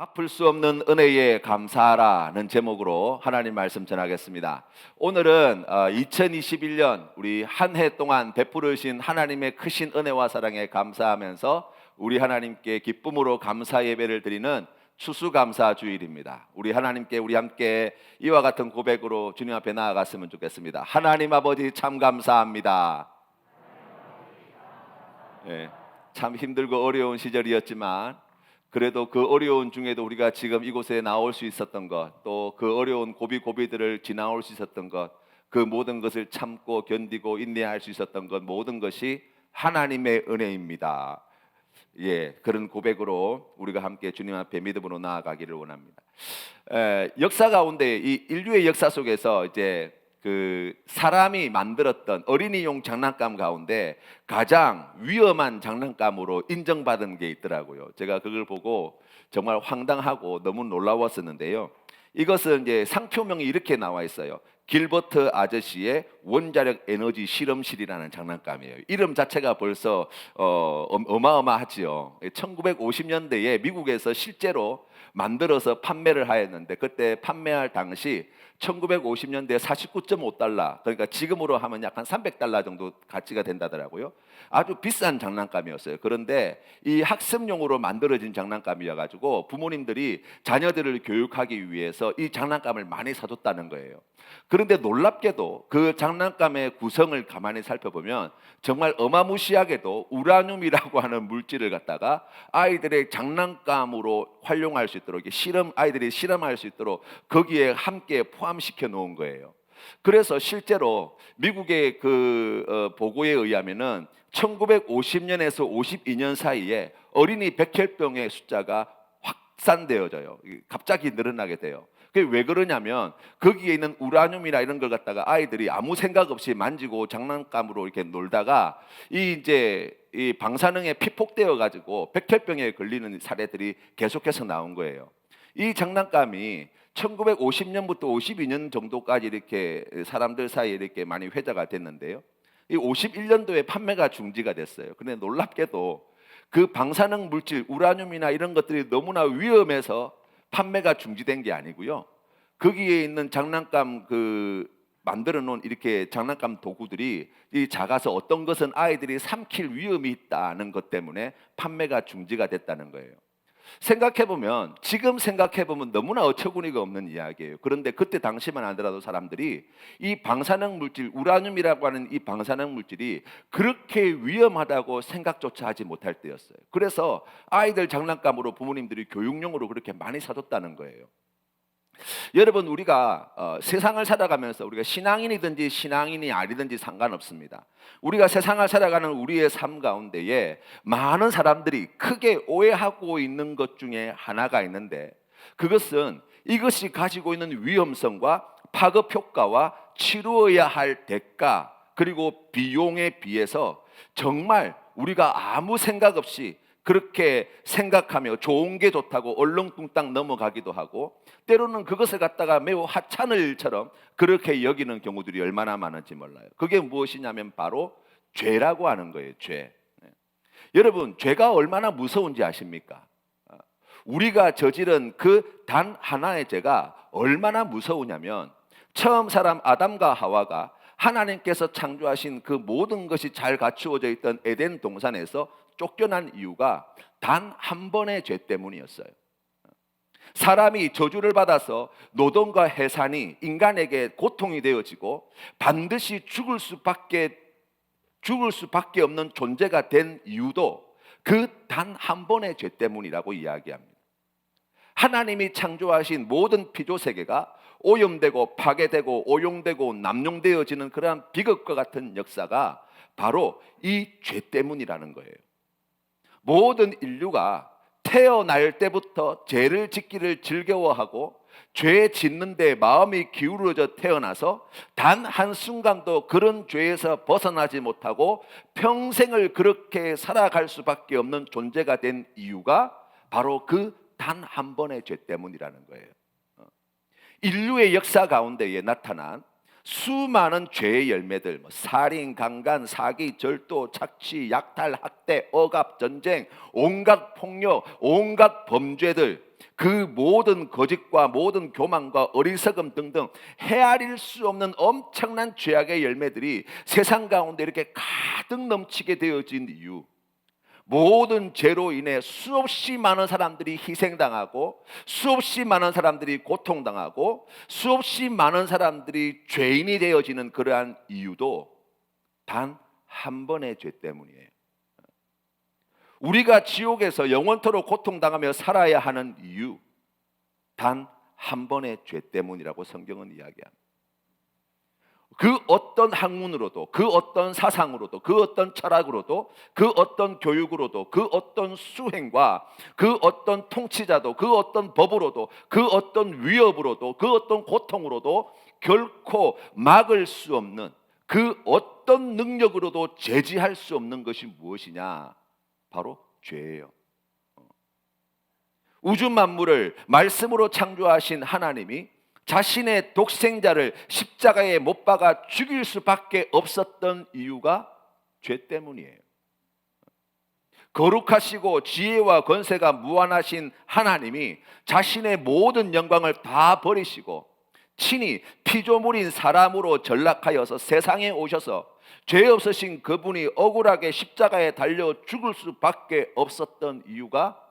갚을 수 없는 은혜에 감사하라는 제목으로 하나님 말씀 전하겠습니다. 오늘은 2021년 우리 한 해 동안 베풀으신 하나님의 크신 은혜와 사랑에 감사하면서 우리 하나님께 기쁨으로 감사 예배를 드리는 추수감사 주일입니다. 우리 하나님께 우리 함께 이와 같은 고백으로 주님 앞에 나아갔으면 좋겠습니다. 하나님 아버지 참 감사합니다. 참 힘들고 어려운 시절이었지만 그래도 그 어려운 중에도 우리가 지금 이곳에 나올 수 있었던 것, 또 그 어려운 고비고비들을 지나올 수 있었던 것, 그 모든 것을 참고 견디고 인내할 수 있었던 것, 모든 것이 하나님의 은혜입니다. 그런 고백으로 우리가 함께 주님 앞에 믿음으로 나아가기를 원합니다. 역사 가운데 이 인류의 역사 속에서 이제 그 사람이 만들었던 어린이용 장난감 가운데 가장 위험한 장난감으로 인정받은 게 있더라고요. 제가 그걸 보고 정말 황당하고 너무 놀라웠었는데요. 이것은 이제 상표명이 이렇게 나와 있어요. 길버트 아저씨의 원자력 에너지 실험실이라는 장난감이에요. 이름 자체가 벌써 어마어마하지요. 1950년대에 미국에서 실제로 만들어서 판매를 하였는데 그때 판매할 당시 1950년대 49.5달러, 그러니까 지금으로 하면 약 한 300달러 정도 가치가 된다더라고요. 아주 비싼 장난감이었어요. 그런데 이 학습용으로 만들어진 장난감이어가지고 부모님들이 자녀들을 교육하기 위해서 이 장난감을 많이 사줬다는 거예요. 그런데 놀랍게도 그 장난감의 구성을 가만히 살펴보면 정말 어마무시하게도 우라늄이라고 하는 물질을 갖다가 아이들의 장난감으로 활용할 수 있도록 아이들이 실험할 수 있도록 거기에 함께 포함시켜 놓은 거예요. 그래서 실제로 미국의 보고에 의하면은 1950년에서 52년 사이에 어린이 백혈병의 숫자가 확산되어져요. 갑자기 늘어나게 돼요. 그게 왜 그러냐면 거기에 있는 우라늄이나 이런 걸 갖다가 아이들이 아무 생각 없이 만지고 장난감으로 이렇게 놀다가 이 방사능에 피폭되어 가지고 백혈병에 걸리는 사례들이 계속해서 나온 거예요. 이 장난감이 1950년부터 52년 정도까지 이렇게 사람들 사이에 이렇게 많이 회자가 됐는데요. 이 51년도에 판매가 중지가 됐어요. 그런데 놀랍게도 그 방사능 물질 우라늄이나 이런 것들이 너무나 위험해서 판매가 중지된 게 아니고요. 거기에 있는 장난감 만들어 놓은 이렇게 장난감 도구들이 작아서 어떤 것은 아이들이 삼킬 위험이 있다는 것 때문에 판매가 중지가 됐다는 거예요. 지금 생각해보면 너무나 어처구니가 없는 이야기예요. 그런데 그때 당시만 하더라도 사람들이 이 방사능 물질, 우라늄이라고 하는 이 방사능 물질이 그렇게 위험하다고 생각조차 하지 못할 때였어요. 그래서 아이들 장난감으로 부모님들이 교육용으로 그렇게 많이 사줬다는 거예요. 여러분, 우리가 세상을 살아가면서 우리가 신앙인이든지 신앙인이 아니든지 상관없습니다. 우리가 세상을 살아가는 우리의 삶 가운데에 많은 사람들이 크게 오해하고 있는 것 중에 하나가 있는데 그것은 이것이 가지고 있는 위험성과 파급 효과와 치루어야 할 대가 그리고 비용에 비해서 정말 우리가 아무 생각 없이 그렇게 생각하며 좋은 게 좋다고 얼렁뚱땅 넘어가기도 하고 때로는 그것을 갖다가 매우 하찮을처럼 그렇게 여기는 경우들이 얼마나 많은지 몰라요. 그게 무엇이냐면 바로 죄라고 하는 거예요. 죄. 여러분, 죄가 얼마나 무서운지 아십니까? 우리가 저지른 그 단 하나의 죄가 얼마나 무서우냐면 처음 사람 아담과 하와가 하나님께서 창조하신 그 모든 것이 잘 갖추어져 있던 에덴 동산에서 쫓겨난 이유가 단 한 번의 죄 때문이었어요. 사람이 저주를 받아서 노동과 해산이 인간에게 고통이 되어지고 반드시 죽을 수밖에 없는 존재가 된 이유도 그 단 한 번의 죄 때문이라고 이야기합니다. 하나님이 창조하신 모든 피조 세계가 오염되고 파괴되고 오용되고 남용되어지는 그러한 비극과 같은 역사가 바로 이 죄 때문이라는 거예요. 모든 인류가 태어날 때부터 죄를 짓기를 즐거워하고 죄 짓는 데 마음이 기울어져 태어나서 단 한순간도 그런 죄에서 벗어나지 못하고 평생을 그렇게 살아갈 수밖에 없는 존재가 된 이유가 바로 그 단 한 번의 죄 때문이라는 거예요. 인류의 역사 가운데에 나타난 수많은 죄의 열매들, 살인, 강간, 사기, 절도, 착취, 약탈, 학대, 억압, 전쟁, 온갖 폭력, 온갖 범죄들, 그 모든 거짓과 모든 교만과 어리석음 등등 헤아릴 수 없는 엄청난 죄악의 열매들이 세상 가운데 이렇게 가득 넘치게 되어진 이유, 모든 죄로 인해 수없이 많은 사람들이 희생당하고 수없이 많은 사람들이 고통당하고 수없이 많은 사람들이 죄인이 되어지는 그러한 이유도 단 한 번의 죄 때문이에요. 우리가 지옥에서 영원토록 고통당하며 살아야 하는 이유, 단 한 번의 죄 때문이라고 성경은 이야기합니다. 그 어떤 학문으로도, 그 어떤 사상으로도, 그 어떤 철학으로도, 그 어떤 교육으로도, 그 어떤 수행과 그 어떤 통치자도, 그 어떤 법으로도, 그 어떤 위협으로도, 그 어떤 고통으로도 결코 막을 수 없는, 그 어떤 능력으로도 제지할 수 없는 것이 무엇이냐? 바로 죄예요. 우주 만물을 말씀으로 창조하신 하나님이 자신의 독생자를 십자가에 못 박아 죽일 수밖에 없었던 이유가 죄 때문이에요. 거룩하시고 지혜와 권세가 무한하신 하나님이 자신의 모든 영광을 다 버리시고 친히 피조물인 사람으로 전락하여서 세상에 오셔서 죄 없으신 그분이 억울하게 십자가에 달려 죽을 수밖에 없었던 이유가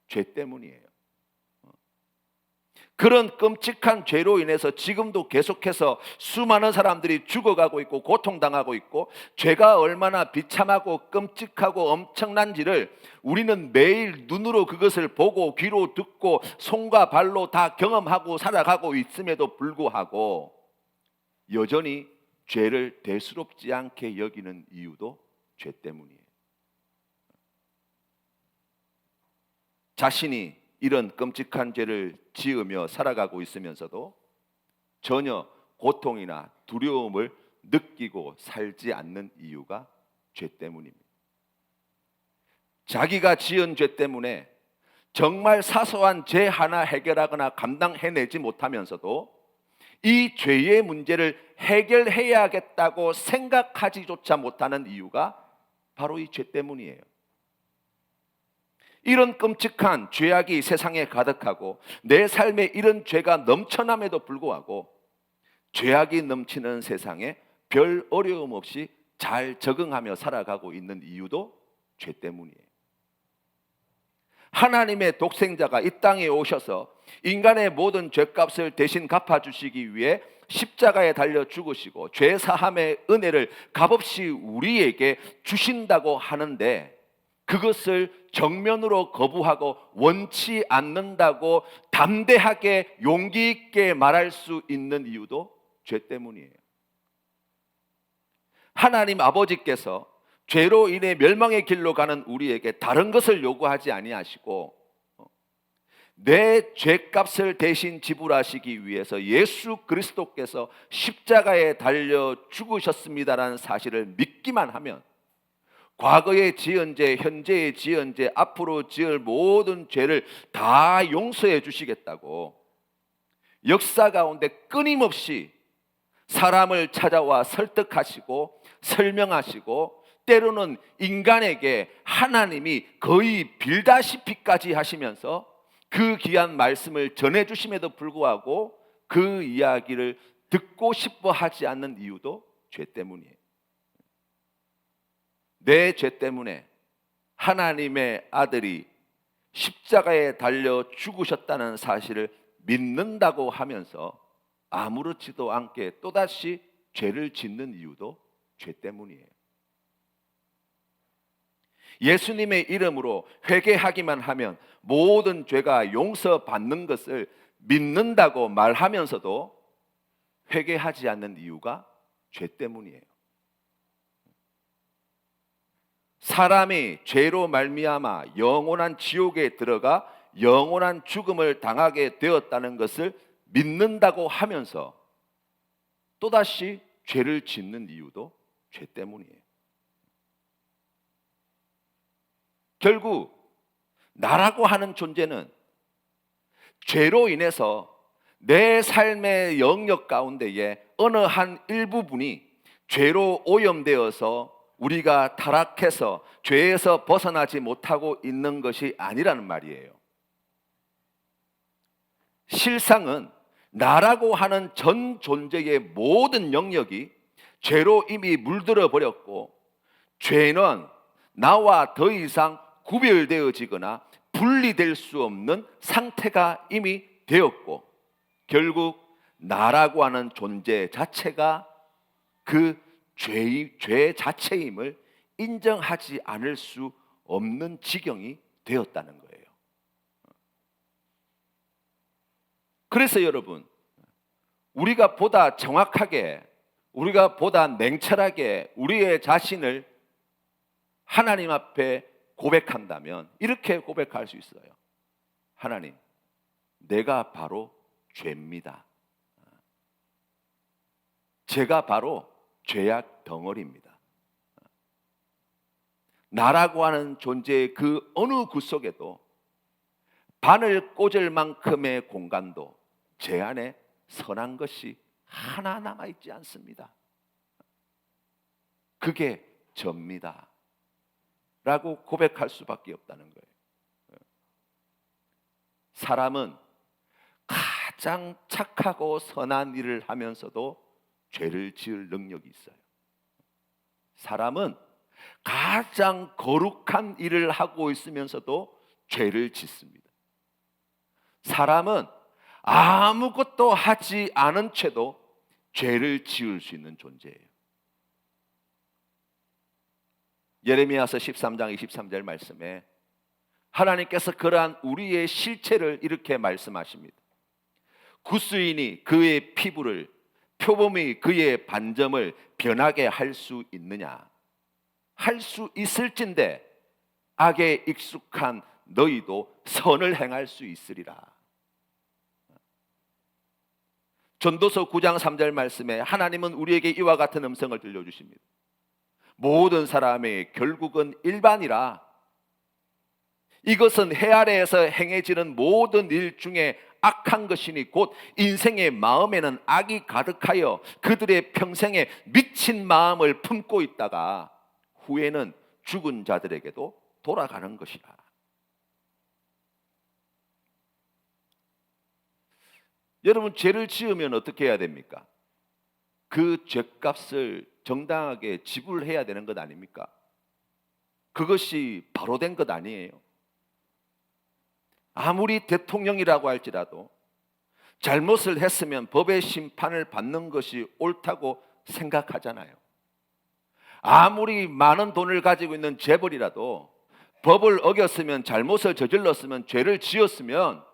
죄 때문이에요. 그런 끔찍한 죄로 인해서 지금도 계속해서 수많은 사람들이 죽어가고 있고 고통당하고 있고, 죄가 얼마나 비참하고 끔찍하고 엄청난지를 우리는 매일 눈으로 그것을 보고 귀로 듣고 손과 발로 다 경험하고 살아가고 있음에도 불구하고 여전히 죄를 대수롭지 않게 여기는 이유도 죄 때문이에요. 자신이 이런 끔찍한 죄를 지으며 살아가고 있으면서도 전혀 고통이나 두려움을 느끼고 살지 않는 이유가 죄 때문입니다. 자기가 지은 죄 때문에 정말 사소한 죄 하나 해결하거나 감당해내지 못하면서도 이 죄의 문제를 해결해야겠다고 생각하지조차 못하는 이유가 바로 이 죄 때문이에요. 이런 끔찍한 죄악이 세상에 가득하고 내 삶에 이런 죄가 넘쳐남에도 불구하고 죄악이 넘치는 세상에 별 어려움 없이 잘 적응하며 살아가고 있는 이유도 죄 때문이에요. 하나님의 독생자가 이 땅에 오셔서 인간의 모든 죄값을 대신 갚아주시기 위해 십자가에 달려 죽으시고 죄 사함의 은혜를 값없이 우리에게 주신다고 하는데, 그것을 정면으로 거부하고 원치 않는다고 담대하게 용기 있게 말할 수 있는 이유도 죄 때문이에요. 하나님 아버지께서 죄로 인해 멸망의 길로 가는 우리에게 다른 것을 요구하지 아니하시고 내 죄값을 대신 지불하시기 위해서 예수 그리스도께서 십자가에 달려 죽으셨습니다라는 사실을 믿기만 하면 과거에 지은 죄, 현재에 지은 죄, 앞으로 지을 모든 죄를 다 용서해 주시겠다고 역사 가운데 끊임없이 사람을 찾아와 설득하시고 설명하시고, 때로는 인간에게 하나님이 거의 빌다시피까지 하시면서 그 귀한 말씀을 전해주심에도 불구하고 그 이야기를 듣고 싶어 하지 않는 이유도 죄 때문이에요. 내 죄 때문에 하나님의 아들이 십자가에 달려 죽으셨다는 사실을 믿는다고 하면서 아무렇지도 않게 또다시 죄를 짓는 이유도 죄 때문이에요. 예수님의 이름으로 회개하기만 하면 모든 죄가 용서받는 것을 믿는다고 말하면서도 회개하지 않는 이유가 죄 때문이에요. 사람이 죄로 말미암아 영원한 지옥에 들어가 영원한 죽음을 당하게 되었다는 것을 믿는다고 하면서 또다시 죄를 짓는 이유도 죄 때문이에요. 결국 나라고 하는 존재는 죄로 인해서 내 삶의 영역 가운데에 어느 한 일부분이 죄로 오염되어서 우리가 타락해서 죄에서 벗어나지 못하고 있는 것이 아니라는 말이에요. 실상은 나라고 하는 전 존재의 모든 영역이 죄로 이미 물들어 버렸고, 죄는 나와 더 이상 구별되어지거나 분리될 수 없는 상태가 이미 되었고, 결국 나라고 하는 존재 자체가 그 죄 자체임을 인정하지 않을 수 없는 지경이 되었다는 거예요. 그래서 여러분, 우리가 보다 정확하게, 우리가 보다 냉철하게 우리의 자신을 하나님 앞에 고백한다면 이렇게 고백할 수 있어요. 하나님, 내가 바로 죄입니다. 제가 바로 죄악 덩어리입니다. 나라고 하는 존재의 그 어느 구석에도 바늘 꽂을 만큼의 공간도 제 안에 선한 것이 하나 남아있지 않습니다. 그게 접니다 라고 고백할 수밖에 없다는 거예요. 사람은 가장 착하고 선한 일을 하면서도 죄를 지을 능력이 있어요. 사람은 가장 거룩한 일을 하고 있으면서도 죄를 짓습니다. 사람은 아무것도 하지 않은 채도 죄를 지을 수 있는 존재예요. 예레미야서 13장 23절 말씀에 하나님께서 그러한 우리의 실체를 이렇게 말씀하십니다. 구스인이 그의 피부를, 표범이 그의 반점을 변하게 할 수 있느냐? 할 수 있을진데 악에 익숙한 너희도 선을 행할 수 있으리라. 전도서 9장 3절 말씀에 하나님은 우리에게 이와 같은 음성을 들려주십니다. 모든 사람의 결국은 일반이라. 이것은 해 아래에서 행해지는 모든 일 중에 악한 것이니 곧 인생의 마음에는 악이 가득하여 그들의 평생에 미친 마음을 품고 있다가 후에는 죽은 자들에게도 돌아가는 것이라. 여러분, 죄를 지으면 어떻게 해야 됩니까? 그 죄값을 정당하게 지불해야 되는 것 아닙니까? 그것이 바로 된 것 아니에요. 아무리 대통령이라고 할지라도 잘못을 했으면 법의 심판을 받는 것이 옳다고 생각하잖아요. 아무리 많은 돈을 가지고 있는 재벌이라도 법을 어겼으면, 잘못을 저질렀으면, 죄를 지었으면,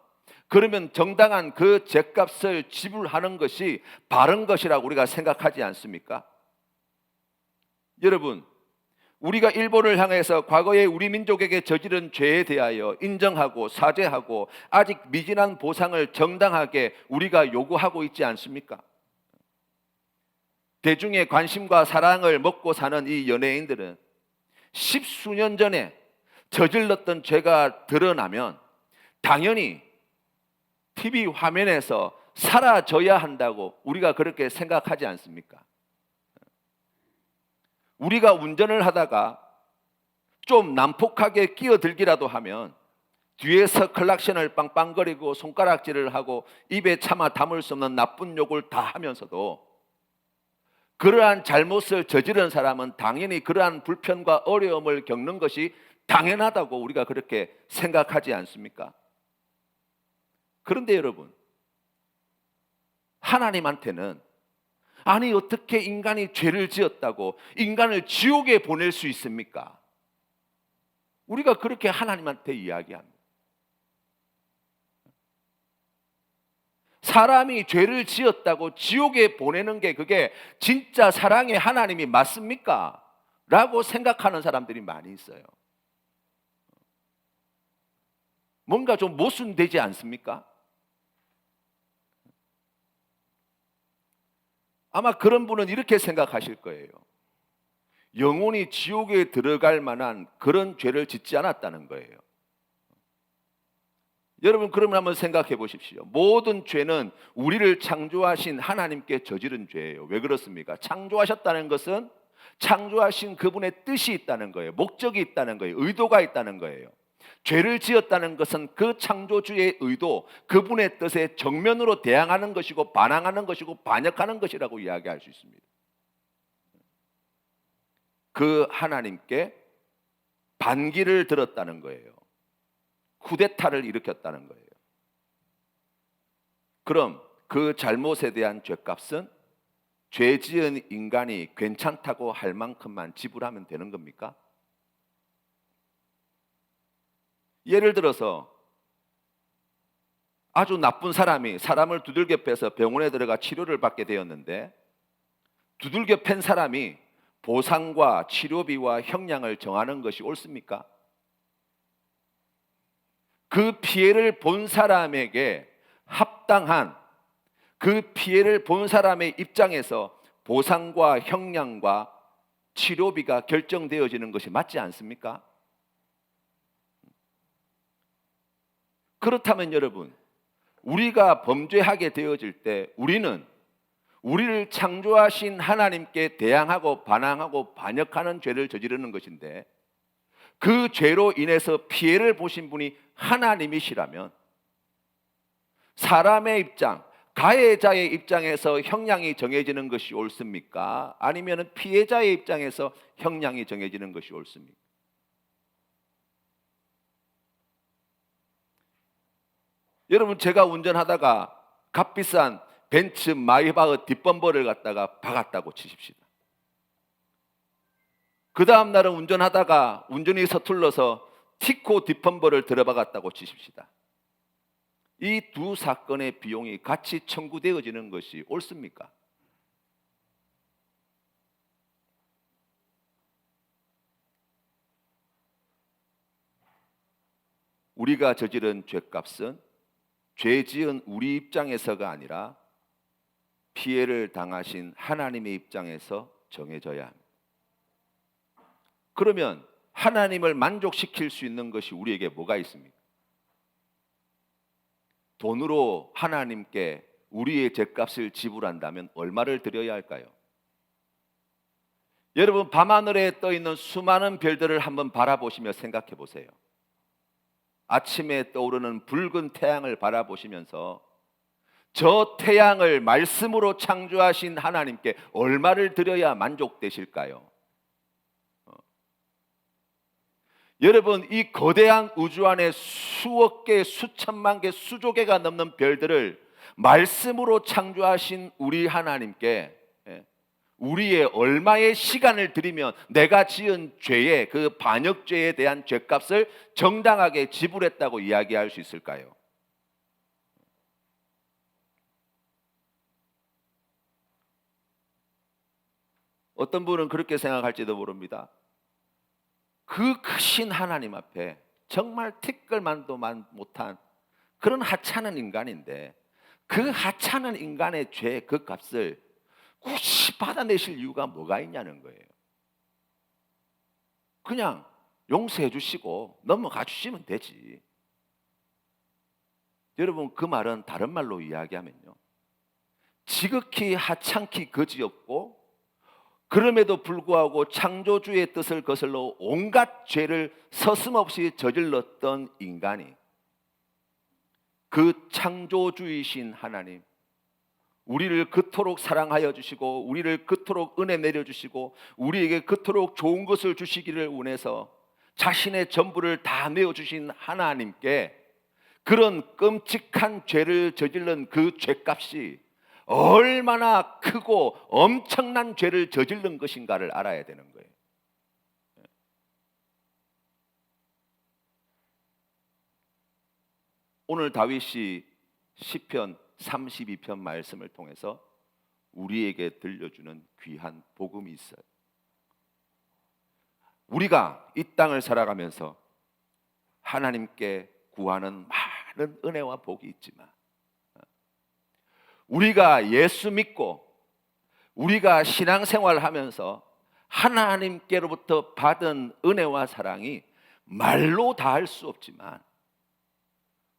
그러면 정당한 그 죄값을 지불하는 것이 바른 것이라고 우리가 생각하지 않습니까? 여러분, 우리가 일본을 향해서 과거에 우리 민족에게 저지른 죄에 대하여 인정하고 사죄하고 아직 미진한 보상을 정당하게 우리가 요구하고 있지 않습니까? 대중의 관심과 사랑을 먹고 사는 이 연예인들은 십수년 전에 저질렀던 죄가 드러나면 당연히 TV 화면에서 사라져야 한다고 우리가 그렇게 생각하지 않습니까? 우리가 운전을 하다가 좀 난폭하게 끼어들기라도 하면 뒤에서 클락션을 빵빵거리고 손가락질을 하고 입에 차마 담을 수 없는 나쁜 욕을 다 하면서도 그러한 잘못을 저지른 사람은 당연히 그러한 불편과 어려움을 겪는 것이 당연하다고 우리가 그렇게 생각하지 않습니까? 그런데 여러분, 하나님한테는 아니 어떻게 인간이 죄를 지었다고 인간을 지옥에 보낼 수 있습니까? 우리가 그렇게 하나님한테 이야기합니다. 사람이 죄를 지었다고 지옥에 보내는 게 그게 진짜 사랑의 하나님이 맞습니까? 라고 생각하는 사람들이 많이 있어요. 뭔가 좀 모순되지 않습니까? 아마 그런 분은 이렇게 생각하실 거예요. 영혼이 지옥에 들어갈 만한 그런 죄를 짓지 않았다는 거예요. 여러분, 그러면 한번 생각해 보십시오. 모든 죄는 우리를 창조하신 하나님께 저지른 죄예요. 왜 그렇습니까? 창조하셨다는 것은 창조하신 그분의 뜻이 있다는 거예요. 목적이 있다는 거예요. 의도가 있다는 거예요. 죄를 지었다는 것은 그 창조주의 의도, 그분의 뜻에 정면으로 대항하는 것이고 반항하는 것이고 반역하는 것이라고 이야기할 수 있습니다. 그 하나님께 반기를 들었다는 거예요. 쿠데타를 일으켰다는 거예요. 그럼 그 잘못에 대한 죗값은 죄 지은 인간이 괜찮다고 할 만큼만 지불하면 되는 겁니까? 예를 들어서 아주 나쁜 사람이 사람을 두들겨 패서 병원에 들어가 치료를 받게 되었는데, 두들겨 팬 사람이 보상과 치료비와 형량을 정하는 것이 옳습니까? 그 피해를 본 사람에게 합당한, 그 피해를 본 사람의 입장에서 보상과 형량과 치료비가 결정되어지는 것이 맞지 않습니까? 그렇다면 여러분, 우리가 범죄하게 되어질 때 우리는 우리를 창조하신 하나님께 대항하고 반항하고 반역하는 죄를 저지르는 것인데, 그 죄로 인해서 피해를 보신 분이 하나님이시라면 사람의 입장, 가해자의 입장에서 형량이 정해지는 것이 옳습니까? 아니면 피해자의 입장에서 형량이 정해지는 것이 옳습니까? 여러분, 제가 운전하다가 값비싼 벤츠 마이바흐 뒷범퍼를 갖다가 박았다고 치십시다. 그 다음 날은 운전하다가 운전이 서툴러서 티코 뒷범퍼를 들어박았다고 치십시다. 이 두 사건의 비용이 같이 청구되어지는 것이 옳습니까? 우리가 저지른 죗값은 죄 지은 우리 입장에서가 아니라 피해를 당하신 하나님의 입장에서 정해져야 합니다. 그러면 하나님을 만족시킬 수 있는 것이 우리에게 뭐가 있습니까? 돈으로 하나님께 우리의 죗값을 지불한다면 얼마를 드려야 할까요? 여러분, 밤하늘에 떠 있는 수많은 별들을 한번 바라보시며 생각해 보세요. 아침에 떠오르는 붉은 태양을 바라보시면서 저 태양을 말씀으로 창조하신 하나님께 얼마를 드려야 만족되실까요? 여러분, 이 거대한 우주 안에 수억 개, 수천만 개, 수조 개가 넘는 별들을 말씀으로 창조하신 우리 하나님께 우리의 얼마의 시간을 들이면 내가 지은 죄의 그 반역죄에 대한 죗값을 정당하게 지불했다고 이야기할 수 있을까요? 어떤 분은 그렇게 생각할지도 모릅니다. 그 크신 하나님 앞에 정말 티끌만도 못한 그런 하찮은 인간인데, 그 하찮은 인간의 죄 그 값을 굳이 받아내실 이유가 뭐가 있냐는 거예요. 그냥 용서해 주시고 넘어가 주시면 되지. 여러분, 그 말은 다른 말로 이야기하면요, 지극히 하찮기 그지없고 그럼에도 불구하고 창조주의 뜻을 거슬러 온갖 죄를 서슴없이 저질렀던 인간이 그 창조주이신 하나님, 우리를 그토록 사랑하여 주시고 우리를 그토록 은혜 내려주시고 우리에게 그토록 좋은 것을 주시기를 원해서 자신의 전부를 다 내어주신 하나님께 그런 끔찍한 죄를 저질른 그 죄값이 얼마나 크고 엄청난 죄를 저지른 것인가를 알아야 되는 거예요. 오늘 다윗이 시편 32편 말씀을 통해서 우리에게 들려주는 귀한 복음이 있어요. 우리가 이 땅을 살아가면서 하나님께 구하는 많은 은혜와 복이 있지만, 우리가 예수 믿고 우리가 신앙생활을 하면서 하나님께로부터 받은 은혜와 사랑이 말로 다 할 수 없지만,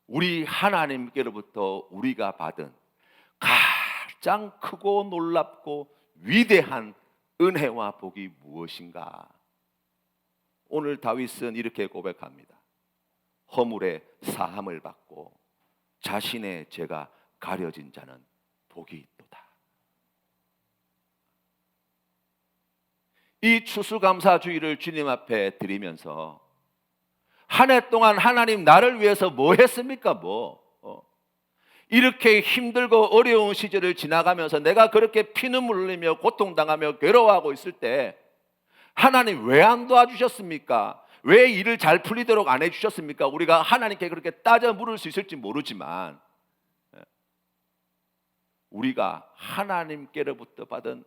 우리 하나님께로부터 우리가 받은 가장 크고 놀랍고 위대한 은혜와 복이 무엇인가? 오늘 다윗은 이렇게 고백합니다. 허물의 사함을 받고 자신의 죄가 가려진 자는 복이 있도다. 이 추수감사주의를 주님 앞에 드리면서 한 해 동안 하나님 나를 위해서 뭐 했습니까? 이렇게 힘들고 어려운 시절을 지나가면서 내가 그렇게 피눈물 흘리며 고통당하며 괴로워하고 있을 때 하나님 왜 안 도와주셨습니까? 왜 일을 잘 풀리도록 안 해주셨습니까? 우리가 하나님께 그렇게 따져 물을 수 있을지 모르지만 우리가 하나님께로부터 받은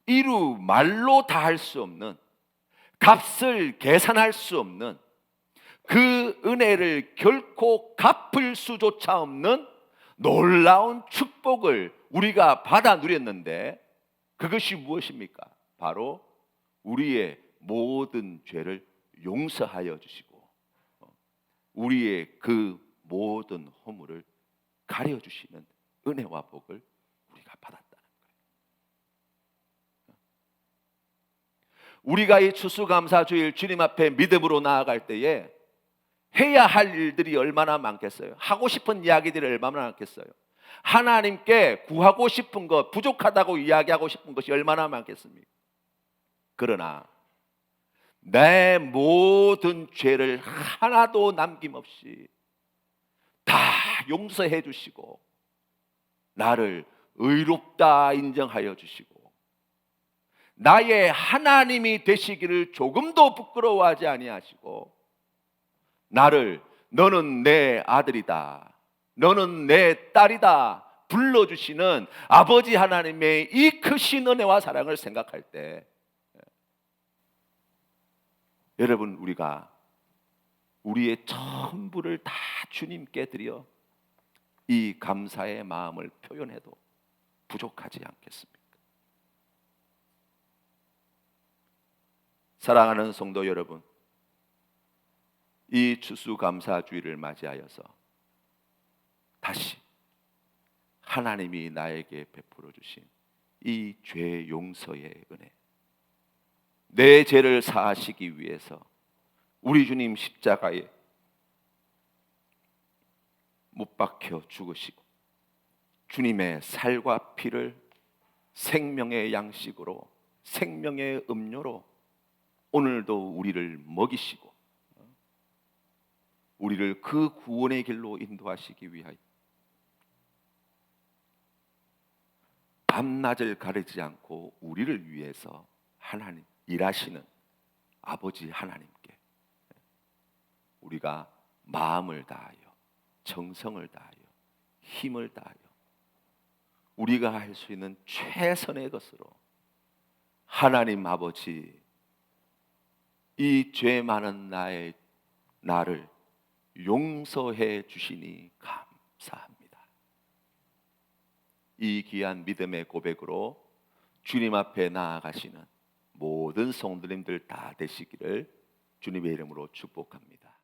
이루 말로 다 할 수 없는, 값을 계산할 수 없는 그 은혜를 결코 갚을 수조차 없는 놀라운 축복을 우리가 받아 누렸는데 그것이 무엇입니까? 바로 우리의 모든 죄를 용서하여 주시고 우리의 그 모든 허물을 가려 주시는 은혜와 복을 우리가 받았다는 거예요. 우리가 이 추수감사주일 주님 앞에 믿음으로 나아갈 때에 해야 할 일들이 얼마나 많겠어요? 하고 싶은 이야기들이 얼마나 많겠어요? 하나님께 구하고 싶은 것, 부족하다고 이야기하고 싶은 것이 얼마나 많겠습니까? 그러나 내 모든 죄를 하나도 남김없이 다 용서해 주시고 나를 의롭다 인정하여 주시고 나의 하나님이 되시기를 조금도 부끄러워하지 아니하시고 나를 너는 내 아들이다, 너는 내 딸이다 불러주시는 아버지 하나님의 이 크신 은혜와 사랑을 생각할 때 여러분 우리가 우리의 전부를 다 주님께 드려 이 감사의 마음을 표현해도 부족하지 않겠습니까? 사랑하는 성도 여러분, 이 추수감사주의를 맞이하여서 다시 하나님이 나에게 베풀어 주신 이 죄 용서의 은혜, 내 죄를 사하시기 위해서 우리 주님 십자가에 못 박혀 죽으시고 주님의 살과 피를 생명의 양식으로, 생명의 음료로 오늘도 우리를 먹이시고 우리를 그 구원의 길로 인도하시기 위하여 밤낮을 가리지 않고 우리를 위해서 하나님 일하시는 아버지 하나님께 우리가 마음을 다하여 정성을 다하여 힘을 다하여 우리가 할 수 있는 최선의 것으로 하나님 아버지 이 죄 많은 나를 용서해 주시니 감사합니다. 이 귀한 믿음의 고백으로 주님 앞에 나아가시는 모든 성도님들 다 되시기를 주님의 이름으로 축복합니다.